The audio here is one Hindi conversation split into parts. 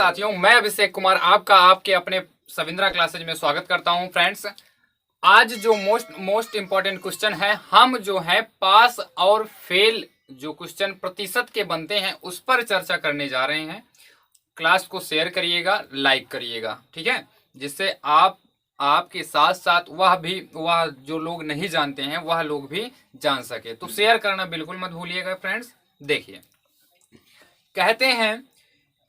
साथियों, मैं अभिषेक कुमार आपका आपके अपने सविंद्रा क्लासेज में स्वागत करता हूं। फ्रेंड्स, आज जो मोस्ट इंपॉर्टेंट क्वेश्चन है, हम जो है पास और फेल जो क्वेश्चन प्रतिशत के बनते हैं उस पर चर्चा करने जा रहे हैं। क्लास को शेयर करिएगा, लाइक करिएगा, ठीक है, जिससे आपके साथ साथ वह जो लोग नहीं जानते हैं वह लोग भी जान सके। तो शेयर करना बिल्कुल मत भूलिएगा। फ्रेंड्स देखिए,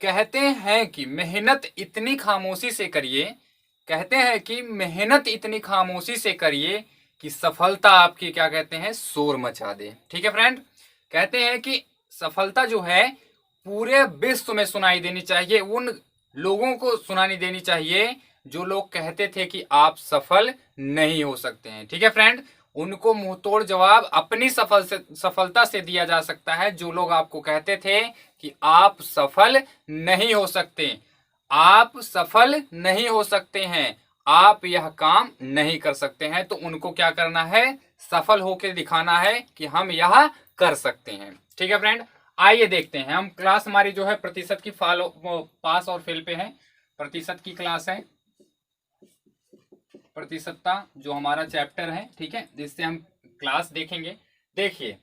कहते हैं कि मेहनत इतनी खामोशी से करिए, कहते हैं कि मेहनत इतनी खामोशी से करिए कि सफलता आपकी क्या कहते हैं, शोर मचा दे। ठीक है फ्रेंड, कहते हैं कि सफलता जो है पूरे विश्व में सुनाई देनी चाहिए, उन लोगों को सुनानी देनी चाहिए जो लोग कहते थे कि आप सफल नहीं हो सकते हैं। ठीक है फ्रेंड, उनको मुंहतोड़ जवाब अपनी सफलता से दिया जा सकता है। जो लोग आपको कहते थे कि आप सफल नहीं हो सकते, आप सफल नहीं हो सकते हैं, आप यह काम नहीं कर सकते हैं, तो उनको क्या करना है, सफल होकर दिखाना है कि हम यह कर सकते हैं। ठीक है फ्रेंड, आइए देखते हैं। हम क्लास हमारी जो है प्रतिशत की पास और फेल पे है, प्रतिशत की क्लास है, प्रतिशतता जो हमारा चैप्टर है। ठीक है, जिससे हम क्लास देखेंगे। देखिए,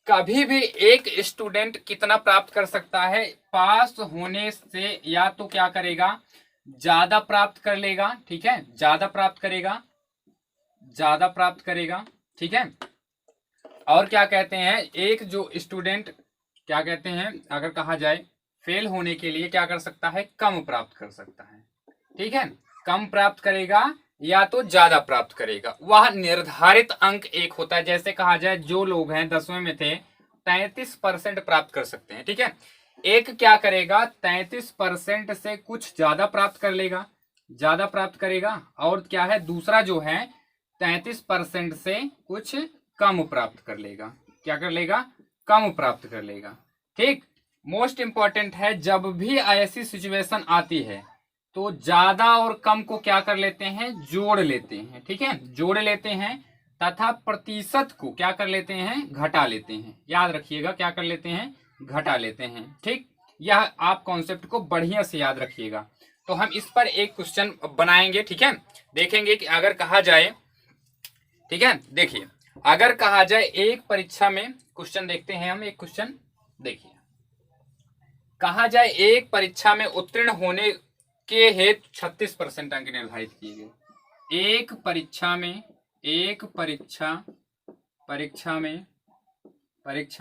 कभी भी एक स्टूडेंट कितना प्राप्त कर सकता है, पास होने से या तो क्या करेगा, ज्यादा प्राप्त कर लेगा। ठीक है, ज्यादा प्राप्त करेगा, ज्यादा प्राप्त करेगा। ठीक है, और क्या कहते हैं, एक जो स्टूडेंट क्या कहते हैं, अगर कहा जाए फेल होने के लिए क्या कर सकता है, कम प्राप्त कर सकता है। ठीक है, कम प्राप्त करेगा या तो ज्यादा प्राप्त करेगा। वह निर्धारित अंक एक होता है, जैसे कहा जाए जो लोग हैं 10वीं में थे 33% प्राप्त कर सकते हैं। ठीक है, एक क्या करेगा, 33% से कुछ ज्यादा प्राप्त कर लेगा, ज्यादा प्राप्त करेगा। और क्या है, दूसरा जो है 33% से कुछ कम प्राप्त कर लेगा। क्या कर लेगा, कम प्राप्त कर लेगा। ठीक, मोस्ट इंपॉर्टेंट है, जब भी ऐसी सिचुएशन आती है तो ज्यादा और कम को क्या कर लेते हैं, जोड़ लेते हैं। ठीक है, जोड़ लेते हैं, तथा प्रतिशत को क्या कर लेते हैं, घटा लेते हैं। याद रखिएगा, क्या कर लेते हैं, घटा लेते हैं। ठीक, यह आप कॉन्सेप्ट को बढ़िया से याद रखिएगा। तो हम इस पर एक क्वेश्चन बनाएंगे। ठीक है, देखेंगे कि अगर कहा जाए, ठीक है, देखिए अगर कहा जाए एक परीक्षा में, क्वेश्चन देखते हैं हम एक क्वेश्चन। देखिए, कहा जाए एक परीक्षा में उत्तीर्ण होने के हेतु 36% अंक निर्धारित किए गए। एक परीक्षा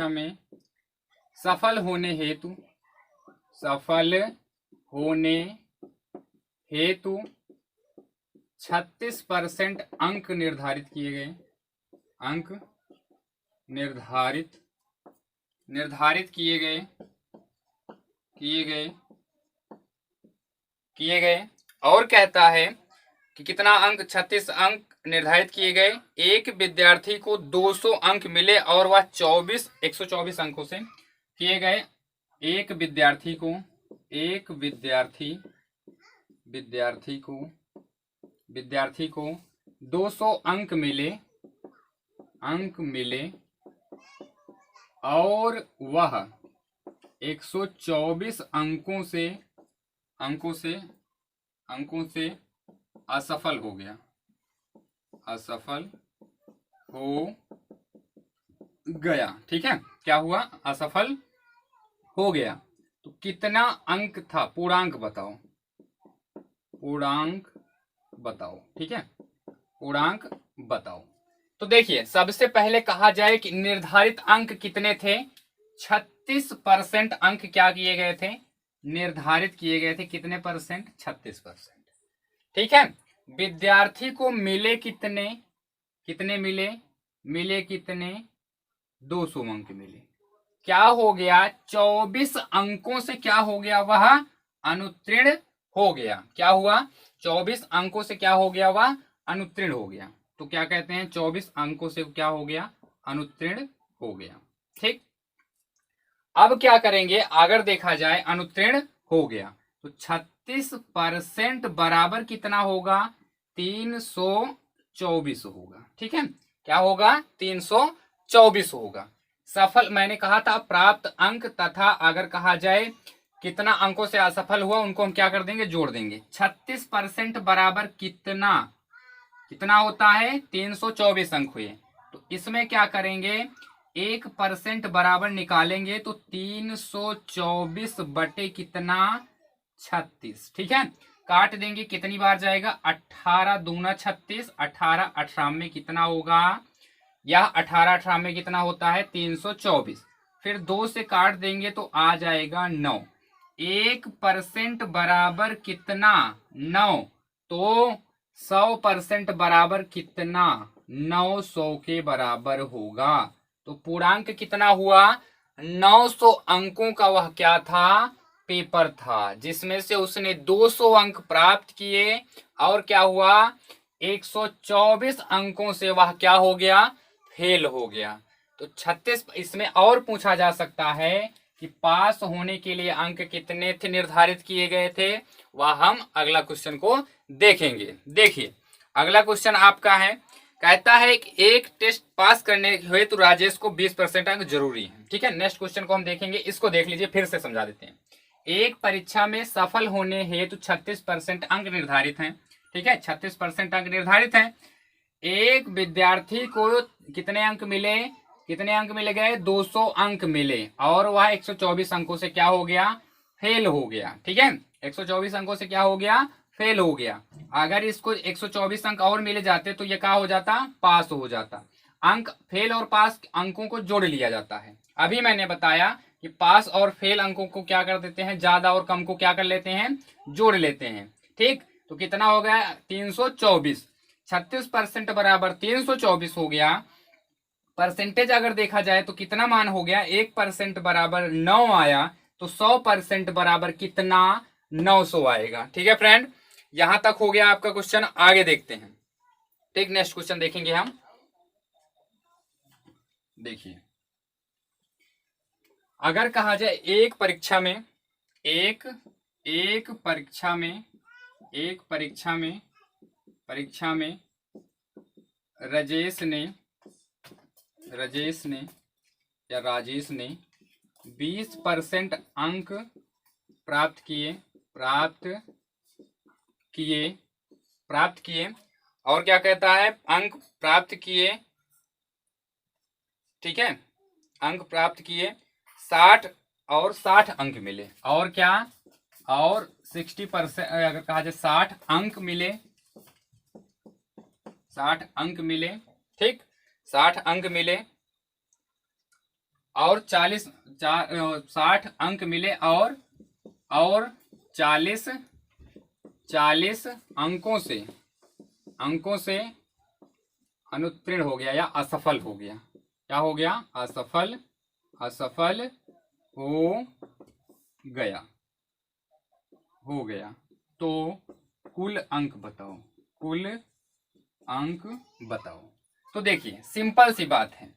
में सफल होने हेतु 36% अंक निर्धारित किए गए, अंक निर्धारित किए गए। और कहता है कि कितना अंक, 36 अंक निर्धारित किए गए। एक विद्यार्थी को 200 अंक मिले और वह 124 अंकों से किए गए। एक विद्यार्थी को 200 अंक मिले और वह 124 अंकों से असफल हो गया, ठीक है, क्या हुआ, असफल हो गया। तो कितना अंक था, पूर्णांक बताओ। ठीक है, पूर्णांक बताओ। तो देखिए, सबसे पहले कहा जाए कि निर्धारित अंक कितने थे, 36% अंक क्या किए गए थे, निर्धारित किए गए थे। कितने परसेंट, 36%। ठीक है, विद्यार्थी को मिले कितने कितने, 200 अंक मिले। क्या हो गया, 24 अंकों से क्या हो गया, वह अनुत्तीर्ण हो गया। क्या हुआ, 24 अंकों से क्या हो गया, वह अनुत्तीर्ण हो गया। तो क्या कहते हैं, 24 अंकों से क्या हो गया, अनुत्तीर्ण हो गया। ठीक, अब क्या करेंगे, अगर देखा जाए अनुत्तीर्ण हो गया तो 36% बराबर कितना होगा, 324 होगा। ठीक है, क्या होगा, 324 होगा। सफल, मैंने कहा था प्राप्त अंक, तथा अगर कहा जाए कितना अंकों से असफल हुआ उनको हम क्या कर देंगे, जोड़ देंगे। 36% बराबर कितना, कितना होता है 324 अंक हुए। तो इसमें क्या करेंगे, 1% बराबर निकालेंगे तो 324 बटे कितना 36, ठीक है। काट देंगे, कितनी बार जाएगा, 18 दूना 36, 18 18 में कितना होगा, यह 18 18 में कितना होता है 324। फिर 2 से काट देंगे तो आ जाएगा 9। 1% बराबर कितना 9, तो 100% बराबर कितना 900 के बराबर होगा। तो पूर्णांक कितना हुआ, 900 अंकों का वह क्या था, पेपर था, जिसमें से उसने 200 अंक प्राप्त किए और क्या हुआ, 124 अंकों से वह क्या हो गया, फेल हो गया। तो 36, इसमें और पूछा जा सकता है कि पास होने के लिए अंक कितने थे निर्धारित किए गए थे, वह हम अगला क्वेश्चन को देखेंगे। देखिए अगला क्वेश्चन आपका है, कहता है कि एक टेस्ट पास करने हुए तो राजेश को 20% अंक जरूरी है, ठीक है। नेक्स्ट क्वेश्चन को हम देखेंगे, इसको देख लीजिए, फिर से समझा देते हैं। एक परीक्षा में सफल होने हेतु 36% अंक निर्धारित हैं, ठीक है, 36% अंक निर्धारित हैं। एक विद्यार्थी को कितने अंक मिले, कितने अंक मिले गए, 200 अंक मिले और वह 124 अंकों से क्या हो गया, फेल हो गया, ठीक है। 124 अंकों से क्या हो गया, फेल हो गया। अगर इसको 124 अंक और मिले जाते तो ये क्या हो जाता, पास हो जाता। अंक फेल और पास अंकों को जोड़ लिया जाता है। अभी मैंने बताया कि पास और फेल अंकों को क्या कर देते हैं, ज्यादा और कम को क्या कर लेते हैं, जोड़ लेते हैं, ठीक। तो कितना हो गया 324, 36% बराबर 324 हो गया। परसेंटेज अगर देखा जाए तो कितना मान हो गया, 1% बराबर 9 आया, तो 100% बराबर कितना 900 आएगा, ठीक है फ्रेंड। यहां तक हो गया आपका क्वेश्चन, आगे देखते हैं, ठीक। नेक्स्ट क्वेश्चन देखेंगे हम। देखिए अगर कहा जाए एक परीक्षा में, एक एक परीक्षा में, एक परीक्षा में राजेश ने 20% अंक प्राप्त किए और क्या कहता है, अंक प्राप्त किए, ठीक है, अंक प्राप्त किए 60 अंक मिले, और क्या, और 60%, अगर कहा जाए 60 अंक मिले, 60 अंक मिले, ठीक, 60 अंक मिले और 60 अंक मिले और 40 अंकों से अनुत्तीर्ण हो गया या असफल हो गया, क्या हो गया, असफल हो गया। तो कुल अंक बताओ। तो देखिए सिंपल सी बात है,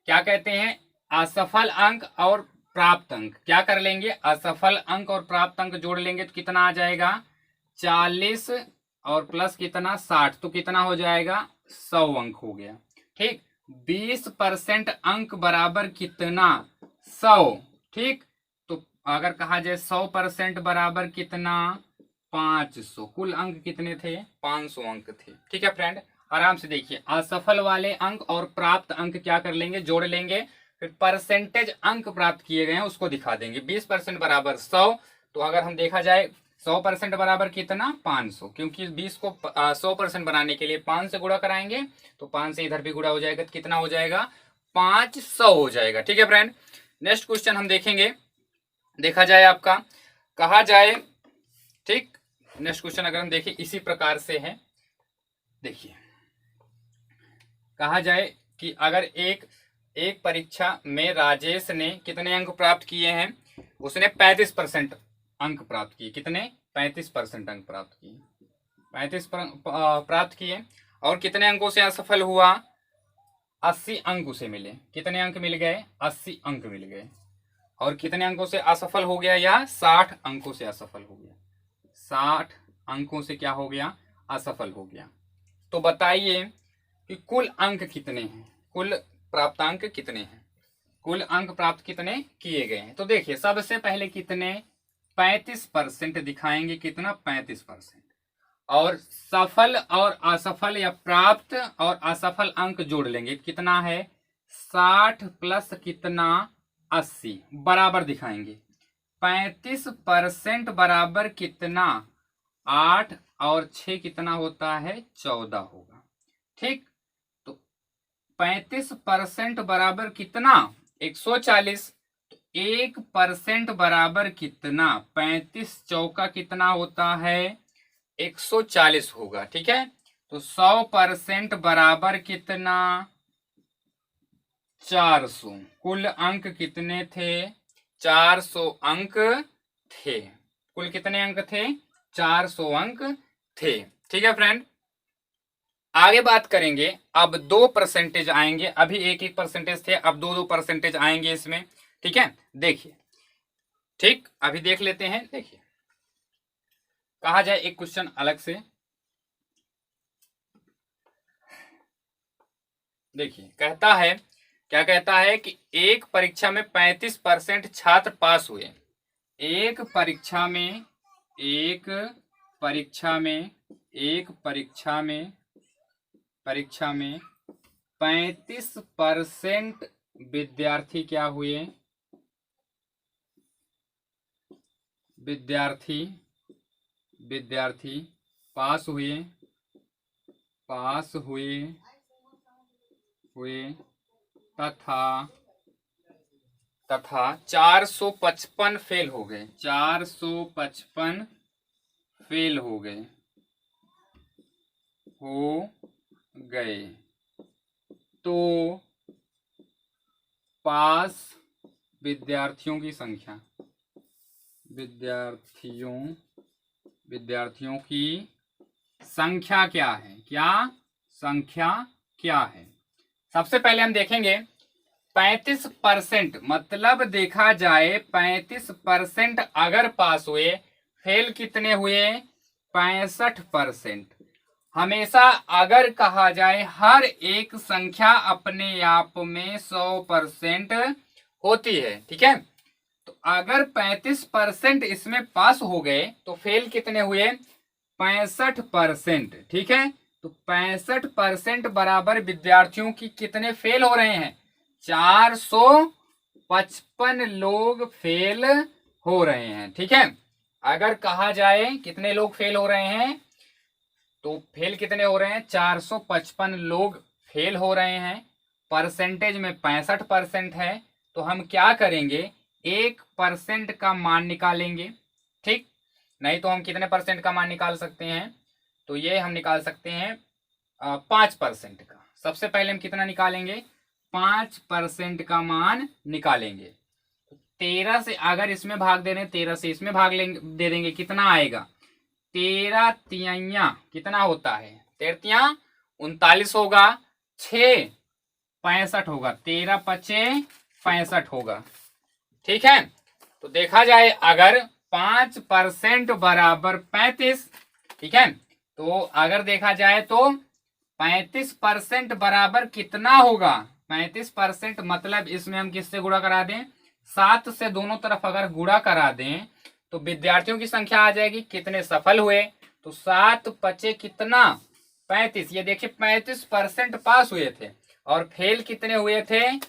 क्या कहते हैं, असफल अंक और प्राप्त अंक क्या कर लेंगे, असफल अंक और प्राप्त अंक जोड़ लेंगे तो कितना आ जाएगा, 40 और प्लस कितना 60, तो कितना हो जाएगा 100 अंक हो गया, ठीक। 20% अंक बराबर कितना 100, ठीक। तो अगर कहा जाए 100% बराबर कितना 500, कुल अंक कितने थे 500 अंक थे, ठीक है फ्रेंड। आराम से देखिए, असफल वाले अंक और प्राप्त अंक क्या कर लेंगे, जोड़ लेंगे, फिर परसेंटेज अंक प्राप्त किए गए हैं उसको दिखा देंगे। 20% बराबर 100, तो अगर हम देखा जाए 100% बराबर कितना 500, क्योंकि 20 को 100% बनाने के लिए 5 से गुणा कराएंगे, तो 5 से इधर भी गुणा हो जाएगा, तो कितना हो जाएगा 500 हो जाएगा, ठीक है फ्रेंड। नेक्स्ट क्वेश्चन हम देखेंगे, देखा जाए आपका, कहा जाए, ठीक। नेक्स्ट क्वेश्चन अगर हम देखें इसी प्रकार से है, देखिए कहा जाए कि अगर एक परीक्षा में राजेश ने कितने अंक प्राप्त किए हैं, उसने 35% अंक प्राप्त किए, कितने 35% अंक प्राप्त किए, 35 प्राप्त किए, और कितने अंकों से असफल हुआ, 80 अंक उसे मिले, कितने अंक मिल गए 80 अंक मिल गए, और कितने अंकों से असफल हो गया, या 60 अंकों से असफल हो गया, 60 अंकों से क्या हो गया, असफल हो गया। तो बताइए कि कुल अंक कितने हैं, कुल प्राप्तांक कितने हैं, कुल अंक प्राप्त कितने किए गए हैं। तो देखिए सबसे पहले कितने 35% दिखाएंगे। कितना? 35%। और सफल और असफल या प्राप्त और असफल अंक जोड़ लेंगे। कितना है? 60 प्लस कितना? 80 बराबर दिखाएंगे। 35% बराबर कितना? 8 और 6 कितना होता है? 14 होगा। ठीक, तो 35% बराबर कितना? 140। तो 1% बराबर कितना? 35 चौका कितना होता है? 140 होगा। ठीक है, तो 100% बराबर कितना? 400। कुल अंक कितने थे? 400 अंक थे। कुल कितने अंक थे? 400 अंक थे। ठीक है फ्रेंड, आगे बात करेंगे। अब 2% आएंगे। अभी 1-1% थे, अब 2-2% आएंगे इसमें। ठीक है, देखिए। ठीक, अभी देख लेते हैं। देखिए, कहा जाए एक क्वेश्चन अलग से। देखिए, कहता है, क्या कहता है कि एक परीक्षा में 35% छात्र पास हुए। एक परीक्षा में एक परीक्षा में एक परीक्षा में 35% विद्यार्थी क्या हुए? विद्यार्थी पास हुए तथा 455 फेल हो गए। 455 फेल हो गए तो पास विद्यार्थियों की संख्या क्या है? संख्या क्या है? सबसे पहले हम देखेंगे 35%, मतलब देखा जाए 35% अगर पास हुए, फेल कितने हुए? 65%। हमेशा अगर कहा जाए, हर एक संख्या अपने आप में 100% होती है। ठीक है, तो अगर 35% इसमें पास हो गए तो फेल कितने हुए? 65%। ठीक है, तो 65% बराबर विद्यार्थियों की कितने फेल हो रहे हैं? 455 लोग फेल हो रहे हैं। ठीक है, अगर कहा जाए कितने लोग फेल हो रहे हैं, तो फेल कितने हो रहे हैं? 455 लोग फेल हो रहे हैं। परसेंटेज में 65% है, तो हम क्या करेंगे? 1% का मान निकालेंगे। ठीक, नहीं तो हम कितने परसेंट का मान निकाल सकते हैं? तो ये हम निकाल सकते हैं 5% का। सबसे पहले हम कितना निकालेंगे? 5% का मान निकालेंगे। 13 से अगर इसमें भाग दे रहे हैं, 13 से इसमें भाग दे देंगे, कितना आएगा? 13 तिया कितना होता है? 13 39 होगा, 6 65 होगा, 13 पचे 65 होगा। ठीक है, तो देखा जाए अगर 5% बराबर 35, ठीक है, तो अगर देखा जाए तो 35% बराबर कितना होगा? 35% मतलब इसमें हम किससे गुणा करा दें? 7 से दोनों तरफ अगर गुणा करा दें तो विद्यार्थियों की संख्या आ जाएगी। कितने सफल हुए? तो 7 पचे कितना? 35। ये देखिए 35% पास हुए थे और फेल कितने हुए थे?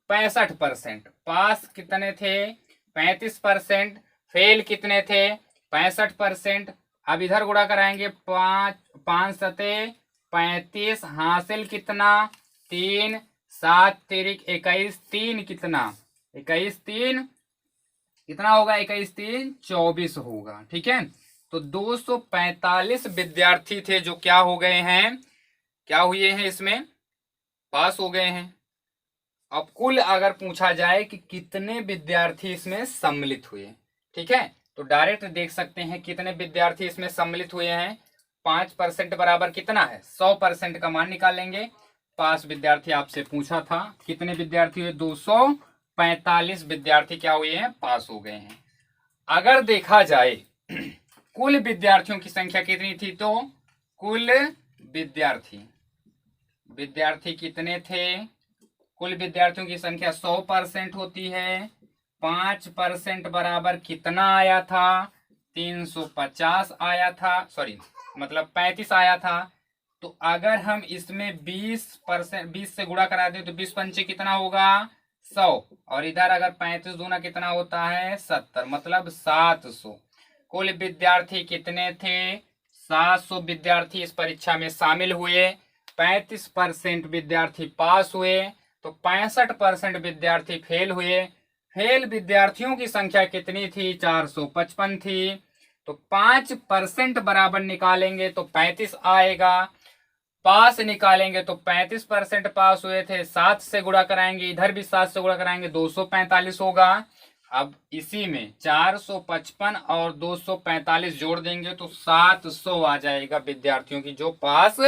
65%। पास कितने थे? 35%। फेल कितने थे? 65%। अब इधर गुणा कराएंगे, 5 सते 35, हासिल कितना? 3, 7 तिरिक 21, 3 कितना? 21 3 कितना होगा? 21 3 24 होगा। ठीक है, तो 245 विद्यार्थी थे जो क्या हो गए हैं? क्या हुए हैं? इसमें पास हो गए हैं। अब कुल अगर पूछा जाए कि कितने विद्यार्थी इसमें सम्मिलित हुए, ठीक है, तो डायरेक्ट देख सकते हैं कितने विद्यार्थी इसमें सम्मिलित हुए हैं। 5% बराबर कितना है? 100% का मान निकालेंगे। पास विद्यार्थी आपसे पूछा था, कितने विद्यार्थी हुए? 245 विद्यार्थी क्या हुए हैं? पास हो गए हैं। अगर देखा जाए कुल विद्यार्थियों की संख्या कितनी थी, तो कुल विद्यार्थी कितने थे? कुल विद्यार्थियों की संख्या 100% होती है। 5% बराबर कितना आया था? 350 आया था, सॉरी मतलब 35 आया था। तो अगर हम इसमें 20% 20 से गुणा करा दें तो 20 पंचे कितना होगा? 100। और इधर अगर 35 दूना कितना होता है? 70, मतलब 700। कुल विद्यार्थी कितने थे? 700 विद्यार्थी इस परीक्षा में शामिल हुए। 35% विद्यार्थी पास हुए तो 65% विद्यार्थी फेल हुए। फेल विद्यार्थियों की संख्या कितनी थी? 455 थी। तो 5% बराबर निकालेंगे तो 35 आएगा। पास निकालेंगे तो 35% पास हुए थे, 7 से गुणा कराएंगे, इधर भी 7 से गुणा कराएंगे, 245 होगा। अब इसी में 455 और 245 जोड़ देंगे तो 700 आ जाएगा विद्यार्थियों की जो पास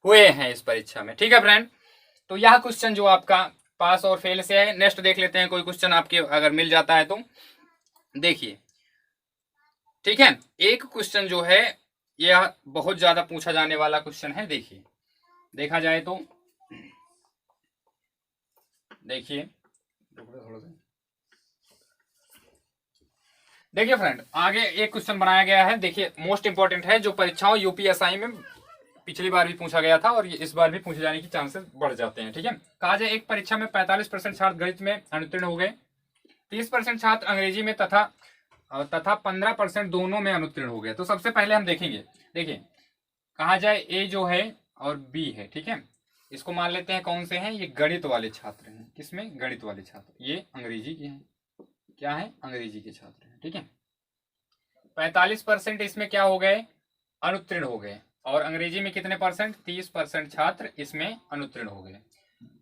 हुए हैं इस परीक्षा में। ठीक है फ्रेंड, तो यह क्वेश्चन जो आपका पास और फेल से है। नेक्स्ट देख लेते हैं, कोई क्वेश्चन आपके अगर मिल जाता है तो देखिए। ठीक है, एक क्वेश्चन जो है यह बहुत ज्यादा पूछा जाने वाला क्वेश्चन है। देखिए, देखा जाए तो देखिए देखिए फ्रेंड, आगे एक क्वेश्चन बनाया गया है। देखिए, मोस्ट इंपॉर्टेंट है, जो परीक्षाओं यूपीएसआई में पिछली बार भी पूछा गया था और ये इस बार भी पूछे जाने की चांसेस बढ़ जाते हैं। ठीक है, कहा जाए एक परीक्षा में 45% छात्र गणित में अनुत्तीर्ण हो गए, 30% छात्र अंग्रेजी में तथा 15% दोनों में अनुत्तीर्ण हो गए। तो सबसे पहले हम देखेंगे, देखिए कहा जाए ए जो है और बी है। ठीक है, इसको मान लेते हैं कौन से हैं? ये गणित वाले छात्र हैं। किसमें? गणित वाले छात्र। ये अंग्रेजी के हैं। क्या है? अंग्रेजी के छात्र हैं। ठीक है, 45% इसमें क्या हो गए? अनुत्तीर्ण हो गए। और अंग्रेजी में कितने परसेंट? 30% छात्र इसमें अनुत्तीर्ण हो गए।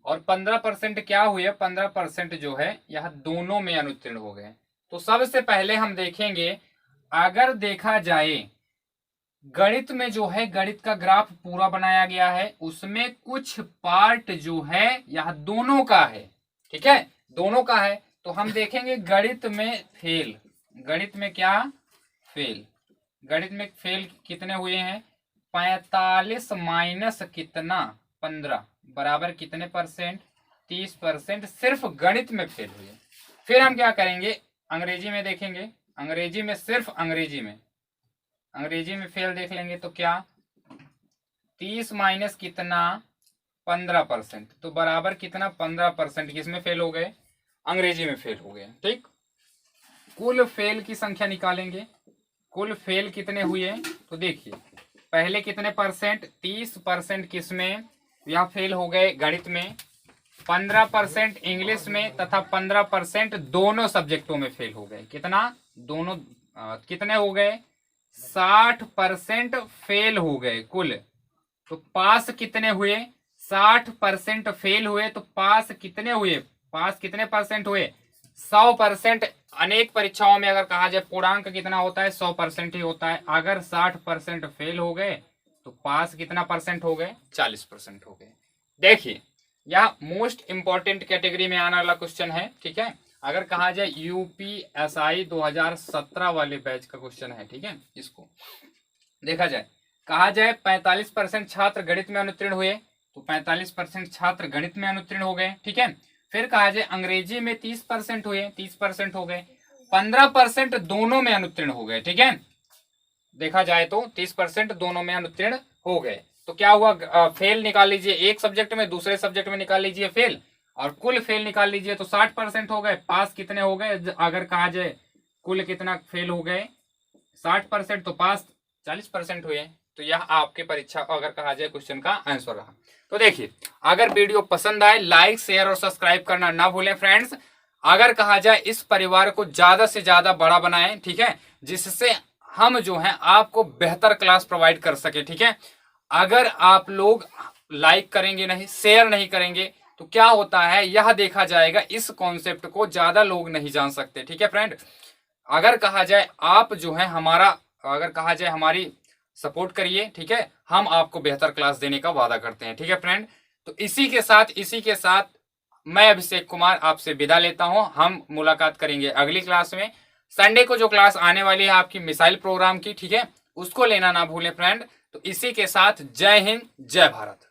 और 15% क्या हुए? 15% जो है यह दोनों में अनुत्तीर्ण हो गए। तो सबसे पहले हम देखेंगे, अगर देखा जाए गणित में जो है गणित का ग्राफ पूरा बनाया गया है, उसमें कुछ पार्ट जो है यह दोनों का है। ठीक है, दोनों का है। तो हम देखेंगे गणित में फेल। गणित में क्या? फेल। गणित में फेल कितने हुए हैं? 45 माइनस कितना? 15 बराबर कितने परसेंट? 30% सिर्फ गणित में फेल हुए। फिर हम क्या करेंगे? अंग्रेजी में देखेंगे। अंग्रेजी में सिर्फ अंग्रेजी में फेल देख लेंगे तो क्या? 30 माइनस कितना? 15%। तो बराबर कितना? 15% किसमें फेल हो गए? अंग्रेजी में फेल हो गए। ठीक, कुल फेल की संख्या निकालेंगे। कुल फेल कितने हुए? तो देखिए, पहले कितने परसेंट? 30% किसमें? यहाँ फेल हो गए गणित में, 15% इंग्लिश में तथा 15% दोनों सब्जेक्टों में फेल हो गए। कितना? दोनों कितने हो गए? 60% फेल हो गए कुल। तो पास कितने हुए? 60% फेल हुए तो पास कितने हुए? पास कितने परसेंट हुए? 100%। अनेक परीक्षाओं में अगर कहा जाए पूर्णांक कितना होता है? 100% ही होता है। अगर 60% फेल हो गए तो पास कितना परसेंट हो गए? 40% हो गए। देखिए, यह मोस्ट इंपॉर्टेंट कैटेगरी में आने वाला क्वेश्चन है। ठीक है, अगर कहा जाए यूपीएसआई 2017 वाले बैच का क्वेश्चन है। ठीक है, इसको देखा जाए, कहा जाए 45% छात्र गणित में अनुत्तीर्ण हुए, तो 45% छात्र गणित में अनुत्तीर्ण हो गए। ठीक है, फिर कहा जाए अंग्रेजी में 30% हुए, 30% हो गए, 15% दोनों में अनुत्तीर्ण हो गए। ठीक है, देखा जाए तो 30% दोनों में अनुत्तीर्ण हो गए। तो क्या हुआ? फेल निकाल लीजिए एक सब्जेक्ट में, दूसरे सब्जेक्ट में निकाल लीजिए फेल, और कुल फेल निकाल लीजिए तो 60% हो गए। पास कितने हो गए? अगर कहा जाए कुल कितना फेल हो गए? 60%, तो पास 40% हुए। तो यह आपके परीक्षा अगर कहा जाए क्वेश्चन का आंसर रहा। तो देखिए, अगर वीडियो पसंद आए लाइक शेयर और सब्सक्राइब करना ना भूलें फ्रेंड्स। अगर कहा जाए इस परिवार को ज्यादा से ज्यादा बड़ा बनाएं, ठीक है, जिससे हम जो है आपको बेहतर क्लास प्रोवाइड कर सके। ठीक है, अगर आप लोग लाइक करेंगे नहीं, शेयर नहीं करेंगे तो क्या होता है, यह देखा जाएगा इस कॉन्सेप्ट को ज्यादा लोग नहीं जान सकते। ठीक है फ्रेंड, अगर कहा जाए आप जो है हमारा, अगर कहा जाए हमारी सपोर्ट करिए। ठीक है, हम आपको बेहतर क्लास देने का वादा करते हैं। ठीक है फ्रेंड, तो इसी के साथ मैं अभिषेक कुमार आपसे विदा लेता हूं। हम मुलाकात करेंगे अगली क्लास में। संडे को जो क्लास आने वाली है आपकी मिसाइल प्रोग्राम की, ठीक है, उसको लेना ना भूलें फ्रेंड। तो इसी के साथ जय हिंद, जय भारत।